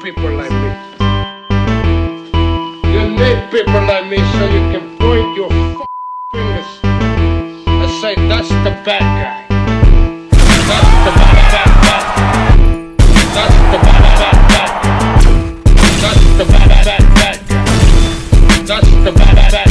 people like me. You need people like me so you can point your fingers and say, that's the bad guy. That's the bad guy. That's the bad guy. That's the bad guy. That's the bad guy.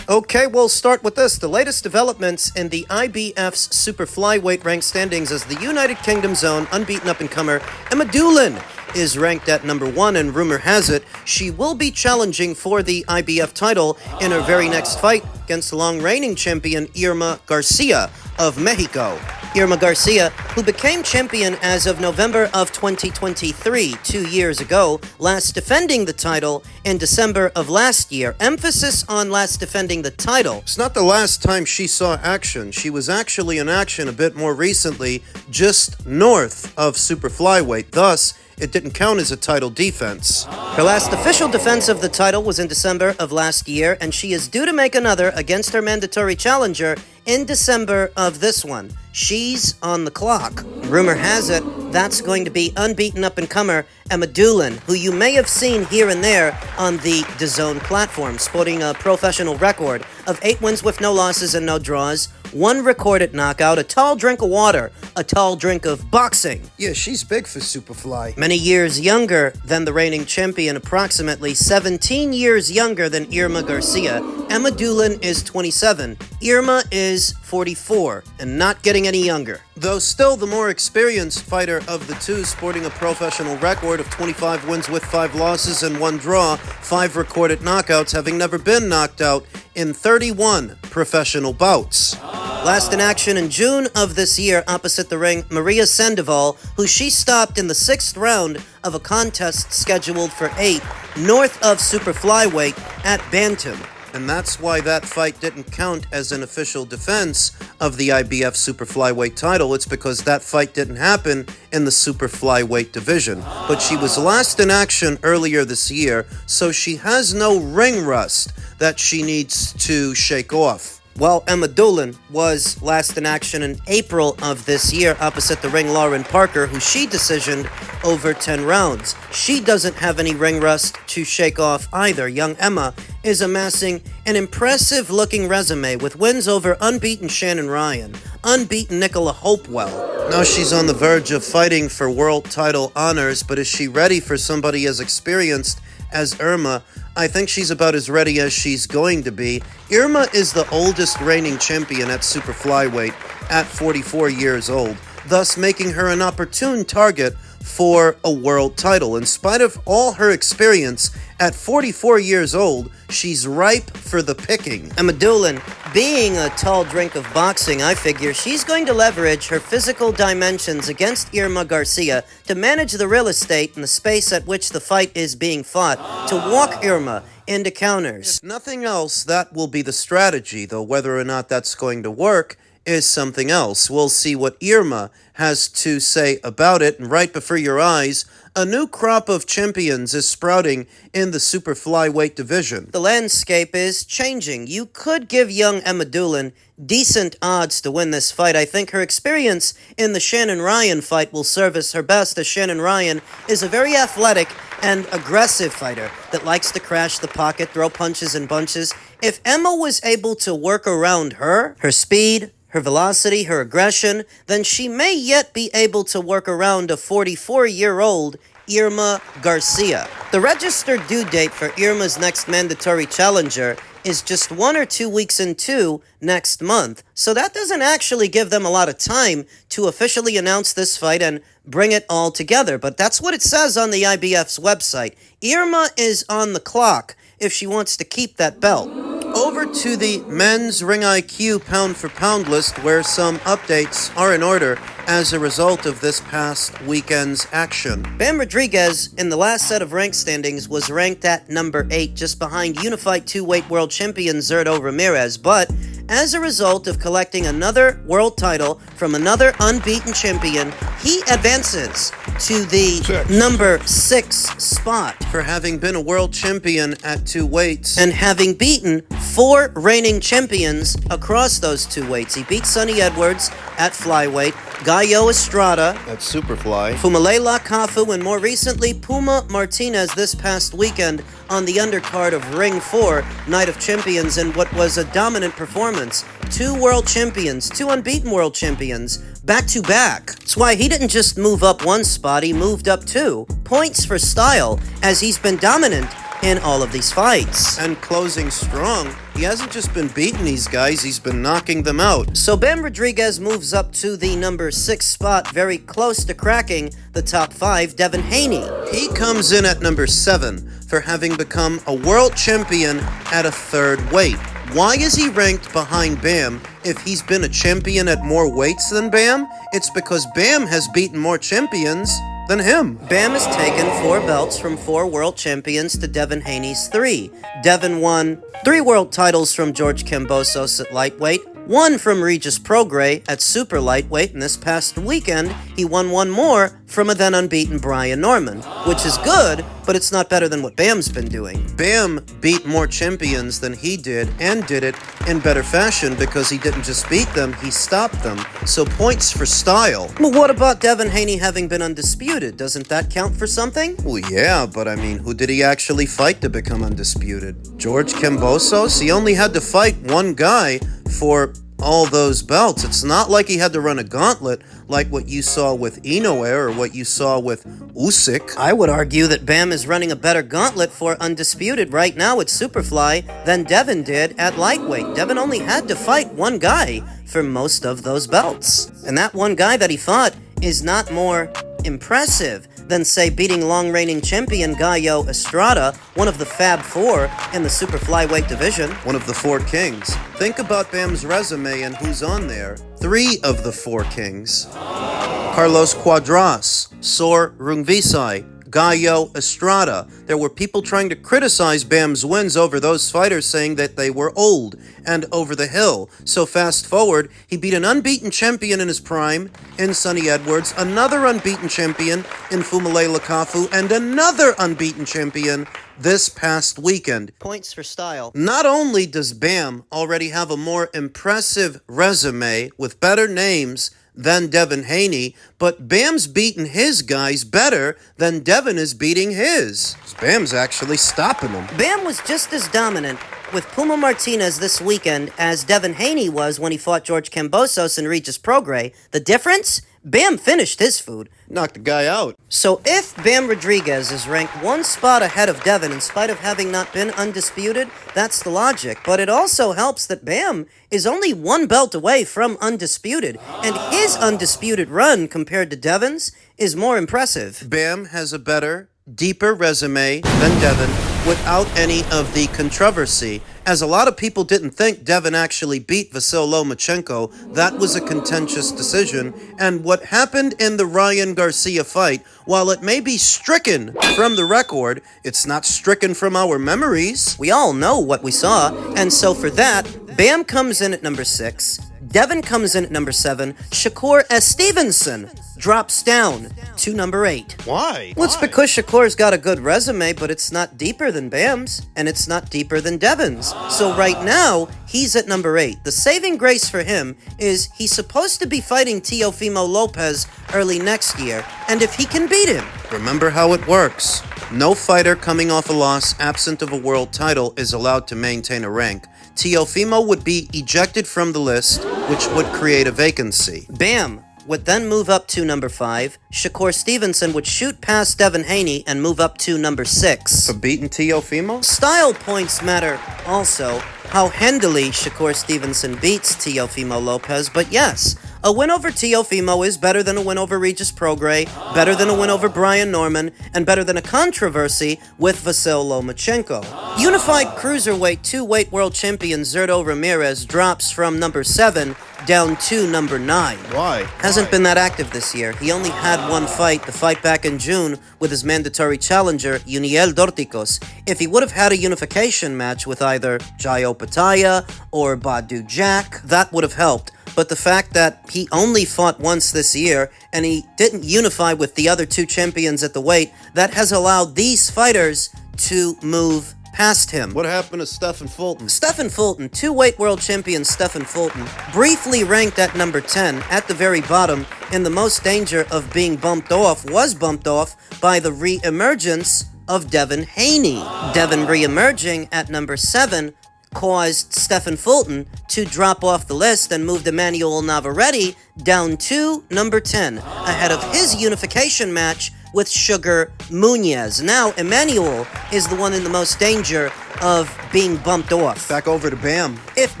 Okay, we'll start with this. The latest developments in the IBF's super flyweight rank standings as the United Kingdom's own unbeaten up-and-comer Emma Dolan is ranked at number 1, and rumor has it she will be challenging for the IBF title in her very next fight against the long-reigning champion Irma Garcia of Mexico. Irma Garcia, who became champion as of November of 2023, 2 years ago, last defending the title in December of last year. Emphasis on last defending the title. It's not the last time she saw action. She was actually in action a bit more recently, just north of super flyweight. Thus, it didn't count as a title defense. Her last official defense of the title was in December of last year, and she is due to make another against her mandatory challenger in December of this one. She's on the clock. Rumor has it that's going to be unbeaten up-and-comer Emma Dolan, who you may have seen here and there on the DAZN platform, sporting a professional record of 8 wins with no losses and no draws, 1 recorded knockout, a tall drink of water, a tall drink of boxing. Yeah, she's big for Superfly. Many years younger than the reigning champion, approximately 17 years younger than Irma Garcia. Emma Dolan is 27. Irma is 44, and not getting any younger. Though still the more experienced fighter of the two, sporting a professional record of 25 wins with 5 losses and 1 draw, 5 recorded knockouts, having never been knocked out in 31 professional bouts. Last in action in June of this year opposite the ring, Maria Sandoval, who she stopped in the 6th round of a contest scheduled for 8 north of super flyweight at Bantam. And that's why that fight didn't count as an official defense of the IBF super flyweight title. It's because that fight didn't happen in the super flyweight division. But she was last in action earlier this year, so she has no ring rust that she needs to shake off. While Emma Dolan was last in action in April of this year opposite the ring Lauren Parker, who she decisioned over 10 rounds. She doesn't have any ring rust to shake off either. Young Emma is amassing an impressive-looking resume with wins over unbeaten Shannon Ryan, unbeaten Nicola Hopewell. Now she's on the verge of fighting for world title honors, but is she ready for somebody as experienced as Irma? I think she's about as ready as she's going to be. Irma is the oldest reigning champion at super flyweight at 44 years old, thus making her an opportune target for a world title. In spite of all her experience, at 44 years old, she's ripe for the picking. Emma Dolan, being a tall drink of boxing, I figure she's going to leverage her physical dimensions against Irma Garcia to manage the real estate and the space at which the fight is being fought, to walk Irma into counters. If nothing else, that will be the strategy, though whether or not that's going to work is something else. We'll see what Irma has to say about it, and right before your eyes, a new crop of champions is sprouting in the super flyweight division. The landscape is changing. You could give young Emma Dolan decent odds to win this fight. I think her experience in the Shannon Ryan fight will service her best, as Shannon Ryan is a very athletic and aggressive fighter that likes to crash the pocket, throw punches and bunches. If Emma was able to work around her speed, her velocity, her aggression, then she may yet be able to work around a 44-year-old Irma Garcia. The registered due date for Irma's next mandatory challenger is just 1 or 2 weeks into next month, so that doesn't actually give them a lot of time to officially announce this fight and bring it all together, but that's what it says on the IBF's website. Irma is on the clock if she wants to keep that belt. Over to the men's Ring IQ pound-for-pound list, where some updates are in order as a result of this past weekend's action. Bam Rodriguez, in the last set of rank standings, was ranked at number 8, just behind unified 2-weight world champion Zurdo Ramirez, but as a result of collecting another world title from another unbeaten champion, he advances to the number 6 spot for having been a world champion at 2 weights and having beaten 4 reigning champions across those 2 weights. He beat Sonny Edwards at flyweight, Gallo Estrada at Superfly, Fumalela Kafu, and more recently Puma Martinez this past weekend on the undercard of Ring 4, Night of Champions, in what was a dominant performance. 2 world champions, 2 unbeaten world champions, back to back. That's why he didn't just move up 1 spot, he moved up 2. Points for style, as he's been dominant in all of these fights. and closing strong. He hasn't just been beating these guys, he's been knocking them out. So Bam Rodriguez moves up to the number 6 spot, very close to cracking the top 5, Devin Haney. He comes in at number 7 for having become a world champion at a 3rd weight. Why is he ranked behind Bam if he's been a champion at more weights than Bam? It's because Bam has beaten more champions than him. Bam has taken 4 belts from 4 world champions to Devin Haney's 3. Devin won 3 world titles from George Kambosos at lightweight, 1 from Regis Prograis at super lightweight, and this past weekend he won 1 more from a then unbeaten Brian Norman, which is good, but it's not better than what Bam's been doing. Bam beat more champions than he did, and did it in better fashion because he didn't just beat them, he stopped them. So points for style. Well, what about Devin Haney having been undisputed? Doesn't that count for something? Well, yeah, but I mean, who did he actually fight to become undisputed? George Kambosos? He only had to fight 1 guy for all those belts. It's not like he had to run a gauntlet like what you saw with Inoue or what you saw with Usyk. I would argue that Bam is running a better gauntlet for undisputed right now at Superfly than Devin did at lightweight. Devin only had to fight 1 guy for most of those belts. And that 1 guy that he fought is not more impressive than, say, beating long-reigning champion Gallo Estrada, one of the Fab 4 in the super flyweight division. One of the 4 kings. Think about Bam's resume and who's on there. 3 of the 4 kings. Carlos Cuadras, Sor Rungvisai, Gallo Estrada. There were people trying to criticize Bam's wins over those fighters, saying that they were old and over the hill. So fast forward, he beat an unbeaten champion in his prime in Sonny Edwards, another unbeaten champion in Fumalela Kafu, and another unbeaten champion this past weekend. Points for style. Not only does Bam already have a more impressive resume with better names than Devin Haney, but Bam's beaten his guys better than Devin is beating his. Bam's actually stopping him. Bam was just as dominant with Puma Martinez this weekend as Devin Haney was when he fought George Kambosos and Regis Prograis. The difference? Bam finished his food. Knocked the guy out. So if Bam Rodriguez is ranked 1 spot ahead of Devin in spite of having not been undisputed, that's the logic. But it also helps that Bam is only 1 belt away from undisputed, and his undisputed run compared to Devin's is more impressive. Bam has a better, deeper resume than Devin without any of the controversy. As a lot of people didn't think Devin actually beat Vasyl Lomachenko, that was a contentious decision. And what happened in the Ryan Garcia fight, while it may be stricken from the record, it's not stricken from our memories. We all know what we saw, and so for that, Bam comes in at number 6, Devin comes in at number 7, Shakur S. Stevenson drops down to number 8. Why? Well, it's because Shakur's got a good resume, but it's not deeper than Bam's, and it's not deeper than Devin's. So right now, he's at number 8. The saving grace for him is he's supposed to be fighting Teofimo Lopez early next year, and if he can beat him. Remember how it works. No fighter coming off a loss absent of a world title is allowed to maintain a rank. Teofimo would be ejected from the list, which would create a vacancy. Bam would then move up to number 5. Shakur Stevenson would shoot past Devin Haney and move up to number 6. For beating Teofimo? Style points matter also. How handily Shakur Stevenson beats Teofimo Lopez, but yes, a win over Teofimo is better than a win over Regis Prograis, better than a win over Brian Norman, and better than a controversy with Vasyl Lomachenko. Unified Cruiserweight 2-weight world champion Zurdo Ramirez drops from number 7 down to number 9. Why? Hasn't been that active this year. He only had one fight, the fight back in June with his mandatory challenger, Uniel Dorticos. If he would have had a unification match with either Jayo Pataya or Badu Jack, that would have helped. But the fact that he only fought once this year and he didn't unify with the other 2 champions at the weight, that has allowed these fighters to move past him. What happened to Stephen Fulton? Stephen Fulton, 2-weight world champion Stephen Fulton, briefly ranked at number 10 at the very bottom, in the most danger of being bumped off, was bumped off by the re-emergence of Devin Haney. Devin re-emerging at number 7 caused Stephen Fulton to drop off the list and moved Emmanuel Navarrete down to number 10, ahead of his unification match with Sugar Munez. Now, Emmanuel is the one in the most danger of being bumped off. Back over to Bam. If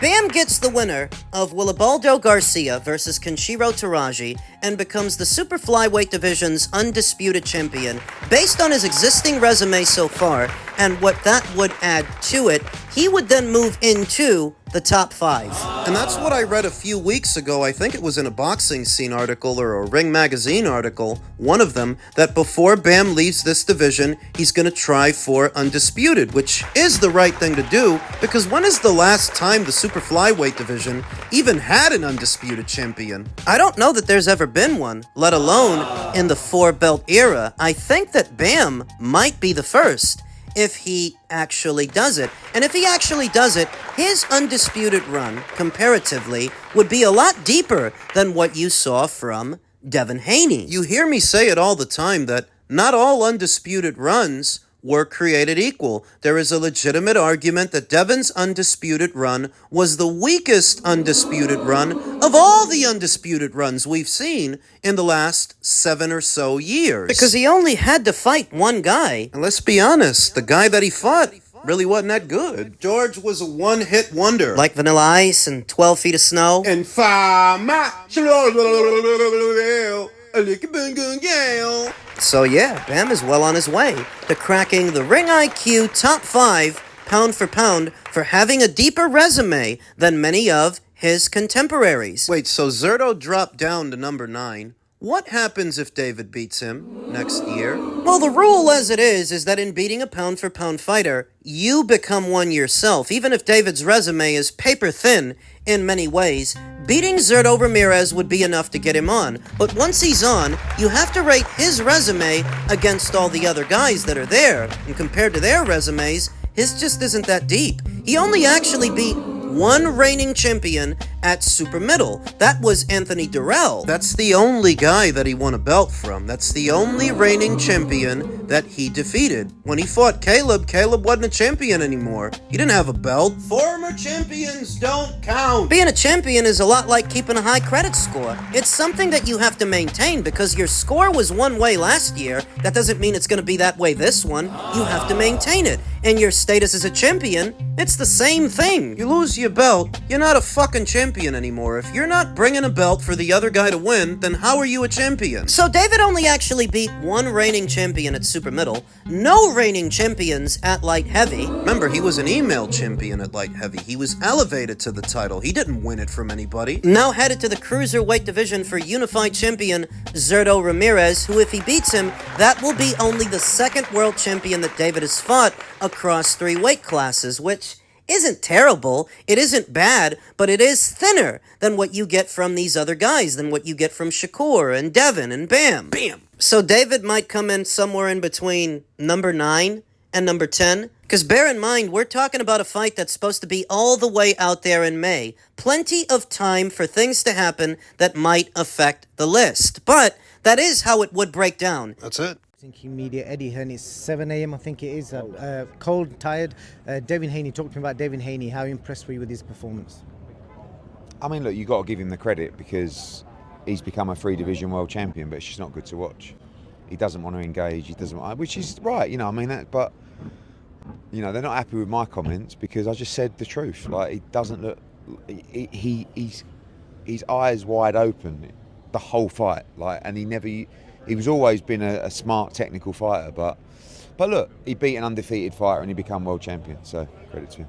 Bam gets the winner of Wilibaldo Garcia versus Kenshiro Taraji and becomes the super flyweight division's undisputed champion, based on his existing resume so far and what that would add to it, he would then move into the top 5. And that's what I read a few weeks ago. I think it was in a Boxing Scene article or a Ring Magazine article, one of them, that before Bam leaves this division, he's going to try for undisputed, which is the right thing to do, because when is the last time the super flyweight division even had an undisputed champion? I don't know that there's ever been one, let alone in the 4-belt era. I think that Bam might be the first, if he actually does it. And if he actually does it, his undisputed run, comparatively, would be a lot deeper than what you saw from Devin Haney. You hear me say it all the time that not all undisputed runs were created equal. There is a legitimate argument that Devin's undisputed run was the weakest undisputed run of all the undisputed runs we've seen in the last 7 or so years. Because he only had to fight one guy. And let's be honest, the guy that he fought really wasn't that good. George was a one-hit wonder. Like Vanilla Ice and 12 Feet of Snow. And So yeah, Bam is well on his way to cracking the Ring IQ top 5 pound for pound for having a deeper resume than many of his contemporaries. Wait, so Zerto dropped down to number 9. What happens if David beats him next year? Well, the rule as it is that in beating a pound for pound fighter, you become one yourself. Even if David's resume is paper thin in many ways, beating Zerto Ramirez would be enough to get him on. But once he's on, you have to rate his resume against all the other guys that are there. And compared to their resumes, his just isn't that deep. He only actually beat one reigning champion at super middle. That was Anthony Durrell. That's the only guy that he won a belt from. That's the only reigning champion that he defeated. When he fought Caleb, Caleb wasn't a champion anymore. He didn't have a belt. Former champions don't count. Being a champion is a lot like keeping a high credit score. It's something that you have to maintain because your score was one way last year. That doesn't mean it's going to be that way this one. You have to maintain it. And your status as a champion, it's the same thing. You lose your belt, you're not a fucking champion anymore. If you're not bringing a belt for the other guy to win, then how are you a champion? So David only actually beat one reigning champion at super middle, no reigning champions at light heavy. Remember, he was an email champion at light heavy. He was elevated to the title. He didn't win it from anybody. Now headed to the cruiserweight division for unified champion Zerto Ramirez, who if he beats him, that will be only the second world champion that David has fought across 3 weight classes, which isn't terrible, it isn't bad, but it is thinner than what you get from these other guys, than what you get from Shakur and Devin and Bam. Bam! So David might come in somewhere in between number 9 and number 10, because bear in mind, we're talking about a fight that's supposed to be all the way out there in May. Plenty of time for things to happen that might affect the list, but that is how it would break down. That's it. Thinking media, Eddie Hearn, it's 7 a.m. I think it is, cold, tired. Devin Haney, talk to me about Devin Haney. How impressed were you with his performance? I mean, look, you got to give him the credit because he's become a 3-division world champion, but it's just not good to watch. He doesn't want to engage, he doesn't, which is right, you know, I mean that, but you know, they're not happy with my comments because I just said the truth. Like, he doesn't look, his eyes wide open the whole fight, like, and he was always been a smart technical fighter, but look, he beat an undefeated fighter and he became world champion, so credit to him.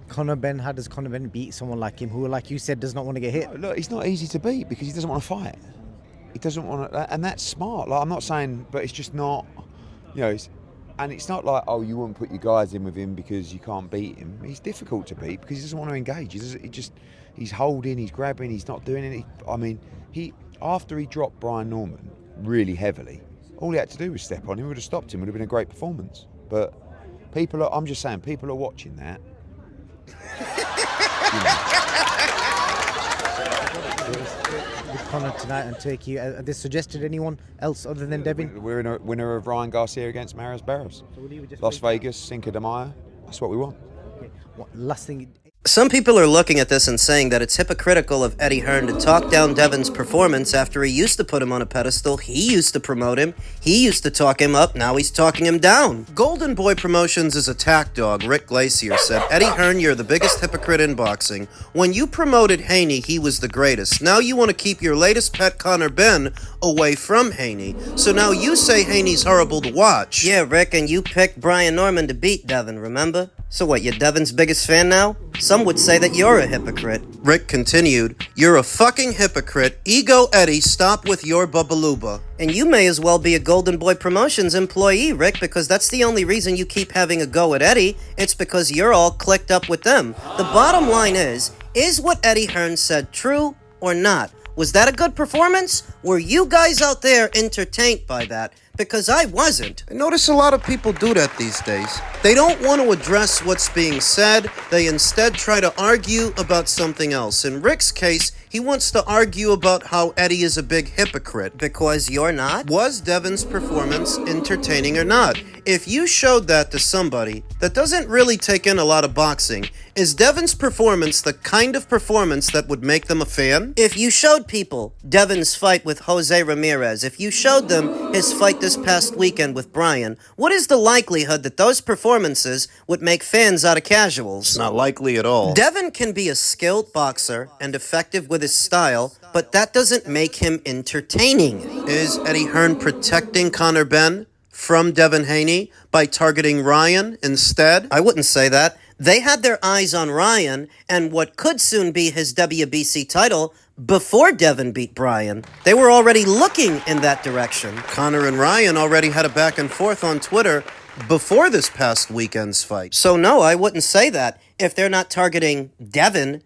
Conor Benn, how does Conor Benn beat someone like him who, like you said, does not want to get hit? Look, he's not easy to beat because he doesn't want to fight. He doesn't want to, and that's smart. Like, I'm not saying, but it's just not, and it's not like, oh, you wouldn't put your guys in with him because you can't beat him. He's difficult to beat because he doesn't want to engage. He's holding, he's grabbing, he's not doing anything. I mean, after he dropped Brian Norman really heavily, all he had to do was step on him. He would have stopped him. It would have been a great performance. But I'm just saying, people are watching that. With Conor tonight and Turkey, have they suggested anyone else other than Devin? We're in a winner of Ryan Garcia against Maris Barros. Las Vegas, Cinco de Mayo. That's what we want. Okay. Last thing. Some people are looking at this and saying that it's hypocritical of Eddie Hearn to talk down Devin's performance after he used to put him on a pedestal. He used to promote him. He used to talk him up. Now he's talking him down. Golden Boy Promotions' attack dog, Rick Glacier, said, Eddie Hearn, you're the biggest hypocrite in boxing. When you promoted Haney, he was the greatest. Now you want to keep your latest pet, Conor Benn, away from Haney. So now you say Haney's horrible to watch. Yeah, Rick, and you picked Brian Norman to beat Devin, remember? So what, you're Devin's biggest fan now? Some would say that you're a hypocrite. Rick continued, you're a fucking hypocrite. Ego Eddie, stop with your babaluba. And you may as well be a Golden Boy Promotions employee, Rick, because that's the only reason you keep having a go at Eddie. It's because you're all clicked up with them. The bottom line is what Eddie Hearn said true or not? Was that a good performance? Were you guys out there entertained by that? Because I wasn't. I notice a lot of people do that these days. They don't want to address what's being said. They instead try to argue about something else. In Rick's case, he wants to argue about how Eddie is a big hypocrite. Because you're not? Was Devin's performance entertaining or not? If you showed that to somebody that doesn't really take in a lot of boxing, is Devin's performance the kind of performance that would make them a fan? If you showed people Devin's fight with Jose Ramirez, if you showed them his fight this past weekend with Brian, what is the likelihood that those performances would make fans out of casuals? It's not likely at all. Devin can be a skilled boxer and effective with his style, but that doesn't make him entertaining. Is Eddie Hearn protecting Conor Benn from Devin Haney by targeting Ryan instead? I wouldn't say that. They had their eyes on Ryan and what could soon be his WBC title before Devin beat Brian. They were already looking in that direction. Conor and Ryan already had a back and forth on Twitter before this past weekend's fight. So no, I wouldn't say that. If they're not targeting Devin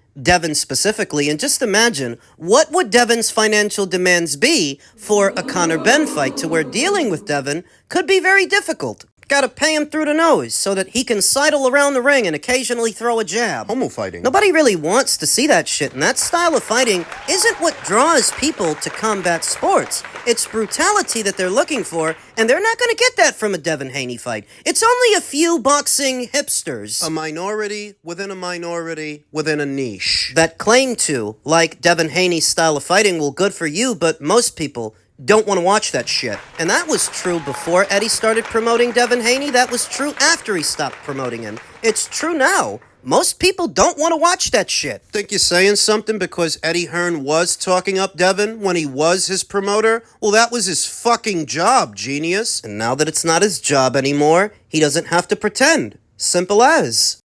specifically, and just imagine, what would Devin's financial demands be for a Conor Benn fight to where dealing with Devin could be very difficult? Gotta pay him through the nose so that he can sidle around the ring and occasionally throw a jab. Homo fighting. Nobody really wants to see that shit, and that style of fighting isn't what draws people to combat sports. It's brutality that they're looking for, and they're not gonna get that from a Devin Haney fight. It's only a few boxing hipsters. A minority within a niche. That claim to, like Devin Haney's style of fighting, well, good for you, but most people don't want to watch that shit. And that was true before Eddie started promoting Devin Haney. That was true after he stopped promoting him. It's true now. Most people don't want to watch that shit. Think you're saying something because Eddie Hearn was talking up Devin when he was his promoter? Well, that was his fucking job, genius. And now that it's not his job anymore, he doesn't have to pretend. Simple as.